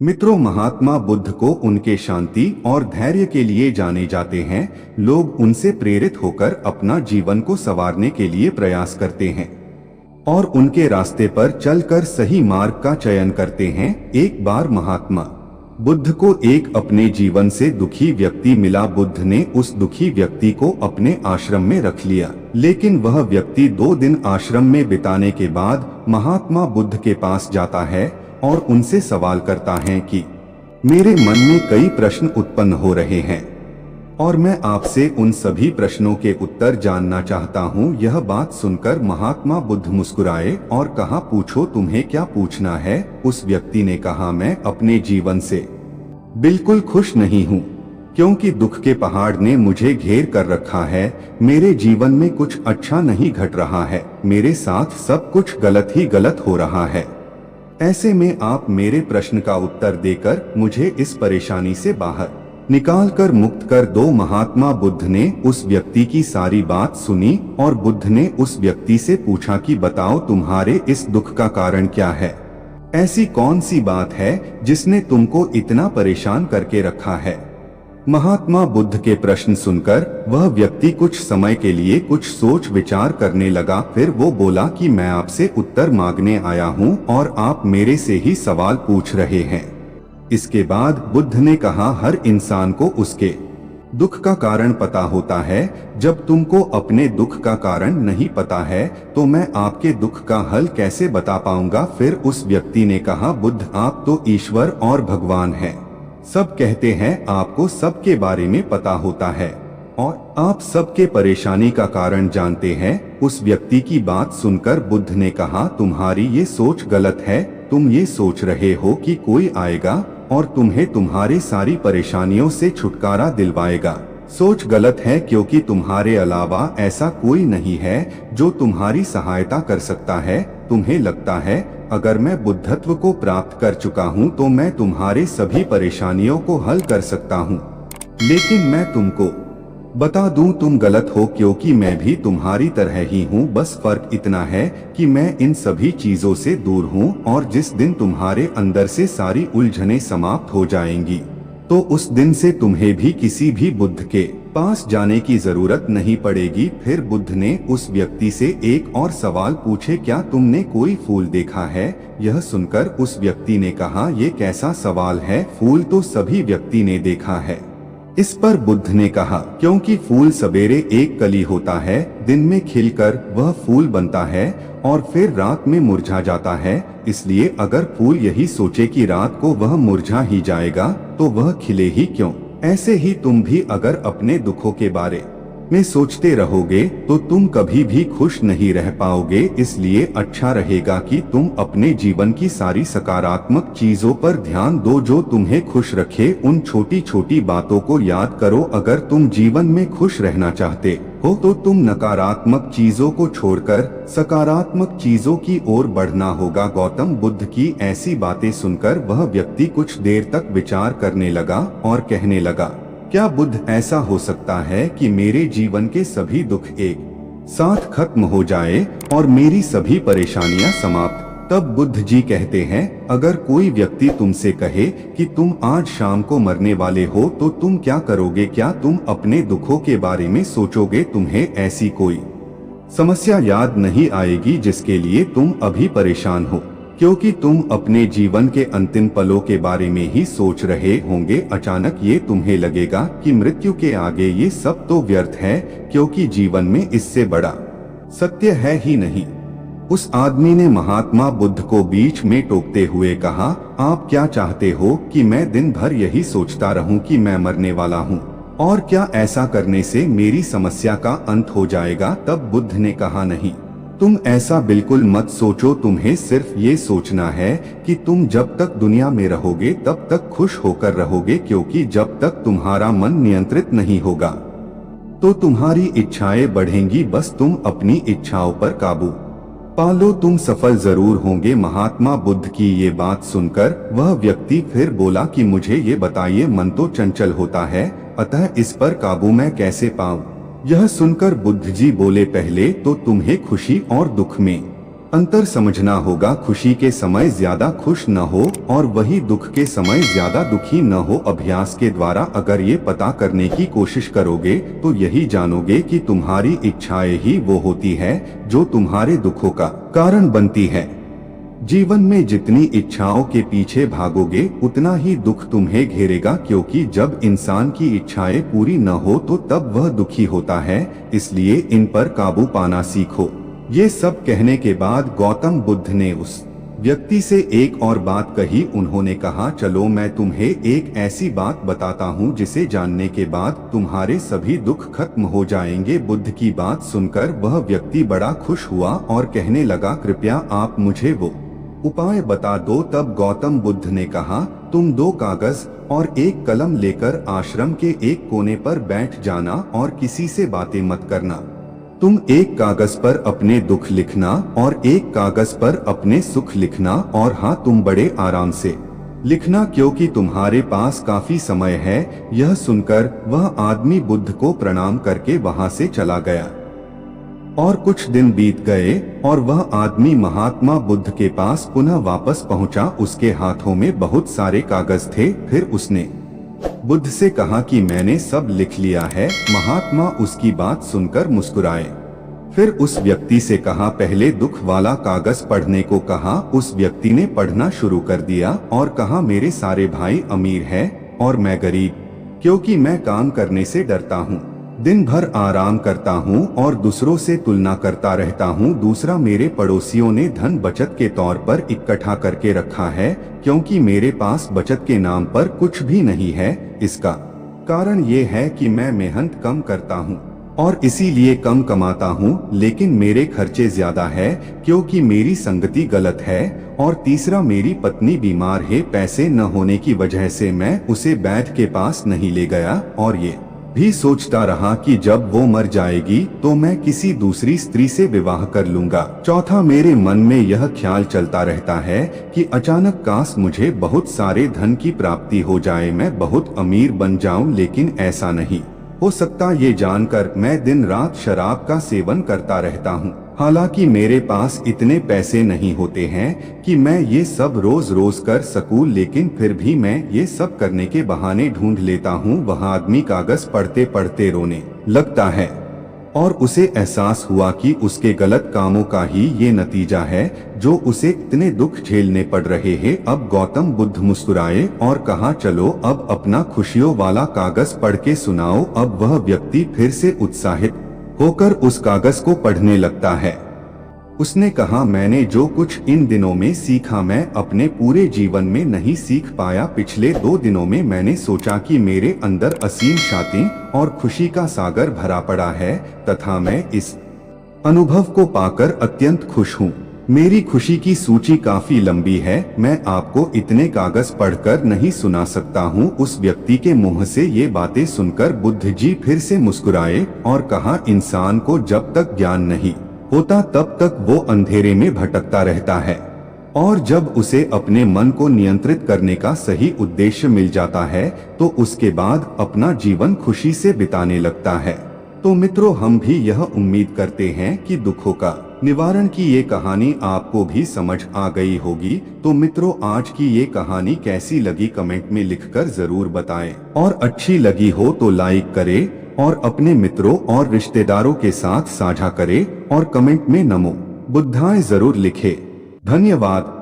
मित्रों, महात्मा बुद्ध को उनके शांति और धैर्य के लिए जाने जाते हैं। लोग उनसे प्रेरित होकर अपना जीवन को संवारने के लिए प्रयास करते हैं और उनके रास्ते पर चलकर सही मार्ग का चयन करते हैं। एक बार महात्मा बुद्ध को एक अपने जीवन से दुखी व्यक्ति मिला। बुद्ध ने उस दुखी व्यक्ति को अपने आश्रम में रख लिया, लेकिन वह व्यक्ति 2 दिन आश्रम में बिताने के बाद महात्मा बुद्ध के पास जाता है और उनसे सवाल करता है कि मेरे मन में कई प्रश्न उत्पन्न हो रहे हैं और मैं आपसे उन सभी प्रश्नों के उत्तर जानना चाहता हूँ। यह बात सुनकर महात्मा बुद्ध मुस्कुराए और कहा, पूछो, तुम्हें क्या पूछना है। उस व्यक्ति ने कहा, मैं अपने जीवन से बिल्कुल खुश नहीं हूँ, क्योंकि दुख के पहाड़ ने मुझे घेर कर रखा है। मेरे जीवन में कुछ अच्छा नहीं घट रहा है, मेरे साथ सब कुछ गलत ही गलत हो रहा है। ऐसे में आप मेरे प्रश्न का उत्तर देकर मुझे इस परेशानी से बाहर निकाल कर मुक्त कर दो। महात्मा बुद्ध ने उस व्यक्ति की सारी बात सुनी और बुद्ध ने उस व्यक्ति से पूछा कि बताओ, तुम्हारे इस दुख का कारण क्या है। ऐसी कौन सी बात है जिसने तुमको इतना परेशान करके रखा है। महात्मा बुद्ध के प्रश्न सुनकर वह व्यक्ति कुछ समय के लिए कुछ सोच विचार करने लगा। फिर वो बोला कि मैं आपसे उत्तर मांगने आया हूँ और आप मेरे से ही सवाल पूछ रहे हैं। इसके बाद बुद्ध ने कहा, हर इंसान को उसके दुख का कारण पता होता है। जब तुमको अपने दुख का कारण नहीं पता है तो मैं आपके दुख का हल कैसे बता पाऊंगा। फिर उस व्यक्ति ने कहा, बुद्ध, आप तो ईश्वर और भगवान हैं। सब कहते हैं आपको सबके बारे में पता होता है और आप सबके परेशानी का कारण जानते हैं। उस व्यक्ति की बात सुनकर बुद्ध ने कहा, तुम्हारी ये सोच गलत है। तुम ये सोच रहे हो कि कोई आएगा और तुम्हें तुम्हारी सारी परेशानियों से छुटकारा दिलवाएगा। सोच गलत है, क्योंकि तुम्हारे अलावा ऐसा कोई नहीं है जो तुम्हारी सहायता कर सकता है। तुम्हें लगता है अगर मैं बुद्धत्व को प्राप्त कर चुका हूँ तो मैं तुम्हारे सभी परेशानियों को हल कर सकता हूँ, लेकिन मैं तुमको बता दूं, तुम गलत हो, क्योंकि मैं भी तुम्हारी तरह ही हूँ। बस फर्क इतना है कि मैं इन सभी चीजों से दूर हूँ और जिस दिन तुम्हारे अंदर से सारी उलझनें समाप्त हो जाएंगी तो उस दिन से तुम्हें भी किसी भी बुद्ध के पास जाने की जरूरत नहीं पड़ेगी। फिर बुद्ध ने उस व्यक्ति से एक और सवाल पूछे, क्या तुमने कोई फूल देखा है। यह सुनकर उस व्यक्ति ने कहा, यह कैसा सवाल है, फूल तो सभी व्यक्ति ने देखा है। इस पर बुद्ध ने कहा, क्योंकि फूल सवेरे एक कली होता है, दिन में खिलकर वह फूल बनता है और फिर रात में मुरझा जाता है। इसलिए अगर फूल यही सोचे कि रात को वह मुरझा ही जाएगा तो वह खिले ही क्यों। ऐसे ही तुम भी अगर अपने दुखों के बारे में सोचते रहोगे तो तुम कभी भी खुश नहीं रह पाओगे। इसलिए अच्छा रहेगा कि तुम अपने जीवन की सारी सकारात्मक चीजों पर ध्यान दो जो तुम्हें खुश रखे। उन छोटी छोटी बातों को याद करो। अगर तुम जीवन में खुश रहना चाहते हो तो तुम नकारात्मक चीजों को छोड़कर सकारात्मक चीजों की ओर बढ़ना होगा। गौतम बुद्ध की ऐसी बातें सुनकर वह व्यक्ति कुछ देर तक विचार करने लगा और कहने लगा, क्या बुद्ध, ऐसा हो सकता है कि मेरे जीवन के सभी दुख एक साथ खत्म हो जाए और मेरी सभी परेशानियां समाप्त। तब बुद्ध जी कहते हैं, अगर कोई व्यक्ति तुमसे कहे कि तुम आज शाम को मरने वाले हो तो तुम क्या करोगे। क्या तुम अपने दुखों के बारे में सोचोगे। तुम्हें ऐसी कोई समस्या याद नहीं आएगी जिसके लिए तुम अभी परेशान हो, क्योंकि तुम अपने जीवन के अंतिम पलों के बारे में ही सोच रहे होंगे। अचानक ये तुम्हें लगेगा कि मृत्यु के आगे ये सब तो व्यर्थ है, क्योंकि जीवन में इससे बड़ा सत्य है ही नहीं। उस आदमी ने महात्मा बुद्ध को बीच में टोकते हुए कहा, आप क्या चाहते हो कि मैं दिन भर यही सोचता रहूं कि मैं मरने वाला हूं, और क्या ऐसा करने से मेरी समस्या का अंत हो जाएगा। तब बुद्ध ने कहा, नहीं, तुम ऐसा बिल्कुल मत सोचो। तुम्हें सिर्फ ये सोचना है कि तुम जब तक दुनिया में रहोगे तब तक खुश होकर रहोगे, क्योंकि जब तक तुम्हारा मन नियंत्रित नहीं होगा तो तुम्हारी इच्छाएं बढ़ेंगी। बस तुम अपनी इच्छाओं पर काबू पा लो, तुम सफल जरूर होंगे। महात्मा बुद्ध की ये बात सुनकर वह व्यक्ति फिर बोला कि मुझे ये बताइए, मन तो चंचल होता है, अतः इस पर काबू मैं कैसे पाऊं। यह सुनकर बुद्ध जी बोले, पहले तो तुम्हें खुशी और दुख में अंतर समझना होगा। खुशी के समय ज्यादा खुश न हो और वही दुख के समय ज्यादा दुखी न हो। अभ्यास के द्वारा अगर ये पता करने की कोशिश करोगे तो यही जानोगे कि तुम्हारी इच्छाएं ही वो होती है जो तुम्हारे दुखों का कारण बनती है। जीवन में जितनी इच्छाओं के पीछे भागोगे उतना ही दुख तुम्हें घेरेगा, क्योंकि जब इंसान की इच्छाएं पूरी न हो तो तब वह दुखी होता है। इसलिए इन पर काबू पाना सीखो। ये सब कहने के बाद गौतम बुद्ध ने उस व्यक्ति से एक और बात कही। उन्होंने कहा, चलो मैं तुम्हें एक ऐसी बात बताता हूँ जिसे जानने के बाद तुम्हारे सभी दुख खत्म हो जाएंगे। बुद्ध की बात सुनकर वह व्यक्ति बड़ा खुश हुआ और कहने लगा, कृपया आप मुझे वो उपाय बता दो। तब गौतम बुद्ध ने कहा, तुम 2 कागज और 1 कलम लेकर आश्रम के एक कोने पर बैठ जाना और किसी से बातें मत करना। तुम 1 कागज पर अपने दुख लिखना और 1 कागज पर अपने सुख लिखना, और हाँ, तुम बड़े आराम से लिखना क्योंकि तुम्हारे पास काफी समय है। यह सुनकर वह आदमी बुद्ध को प्रणाम करके वहां से चला गया। और कुछ दिन बीत गए और वह आदमी महात्मा बुद्ध के पास पुनः वापस पहुंचा। उसके हाथों में बहुत सारे कागज थे। फिर उसने बुद्ध से कहा कि मैंने सब लिख लिया है। महात्मा उसकी बात सुनकर मुस्कुराए। फिर उस व्यक्ति से कहा, पहले दुख वाला कागज पढ़ने को कहा। उस व्यक्ति ने पढ़ना शुरू कर दिया और कहा, मेरे सारे भाई अमीर हैं और मैं गरीब, क्योंकि मैं काम करने से डरता हूँ, दिन भर आराम करता हूँ और दूसरों से तुलना करता रहता हूँ। दूसरा, मेरे पड़ोसियों ने धन बचत के तौर पर इकट्ठा करके रखा है, क्योंकि मेरे पास बचत के नाम पर कुछ भी नहीं है। इसका कारण ये है कि मैं मेहनत कम करता हूँ और इसीलिए कम कमाता हूँ, लेकिन मेरे खर्चे ज्यादा है क्योंकि मेरी संगति गलत है। और तीसरा, मेरी पत्नी बीमार है। पैसे न होने की वजह से मैं उसे वैद्य के पास नहीं ले गया और ये भी सोचता रहा कि जब वो मर जाएगी तो मैं किसी दूसरी स्त्री से विवाह कर लूंगा। चौथा, मेरे मन में यह ख्याल चलता रहता है कि अचानक काश मुझे बहुत सारे धन की प्राप्ति हो जाए, मैं बहुत अमीर बन जाऊं, लेकिन ऐसा नहीं हो सकता। ये जानकर मैं दिन रात शराब का सेवन करता रहता हूँ। हालांकि मेरे पास इतने पैसे नहीं होते हैं कि मैं ये सब रोज रोज कर सकूं, लेकिन फिर भी मैं ये सब करने के बहाने ढूंढ लेता हूँ। वह आदमी कागज पढ़ते पढ़ते रोने लगता है और उसे एहसास हुआ कि उसके गलत कामों का ही ये नतीजा है जो उसे इतने दुख झेलने पड़ रहे हैं। अब गौतम बुद्ध मुस्कुराए और कहा, चलो अब अपना खुशियों वाला कागज पढ़ के सुनाओ। अब वह व्यक्ति फिर से उत्साहित होकर उस कागज को पढ़ने लगता है। उसने कहा, मैंने जो कुछ इन दिनों में सीखा मैं अपने पूरे जीवन में नहीं सीख पाया। पिछले 2 दिनों में मैंने सोचा कि मेरे अंदर असीम शांति और खुशी का सागर भरा पड़ा है तथा मैं इस अनुभव को पाकर अत्यंत खुश हूँ। मेरी खुशी की सूची काफी लंबी है, मैं आपको इतने कागज पढ़कर नहीं सुना सकता हूँ। उस व्यक्ति के मुंह से ये बातें सुनकर बुद्ध जी फिर से मुस्कुराए और कहा, इंसान को जब तक ज्ञान नहीं होता तब तक वो अंधेरे में भटकता रहता है, और जब उसे अपने मन को नियंत्रित करने का सही उद्देश्य मिल जाता है तो उसके बाद अपना जीवन खुशी से बिताने लगता है। तो मित्रों, हम भी यह उम्मीद करते हैं कि दुखों का निवारण की ये कहानी आपको भी समझ आ गई होगी। तो मित्रों, आज की ये कहानी कैसी लगी कमेंट में लिखकर जरूर बताएं, और अच्छी लगी हो तो लाइक करें और अपने मित्रों और रिश्तेदारों के साथ साझा करें और कमेंट में नमो बुद्धाय जरूर लिखें। धन्यवाद।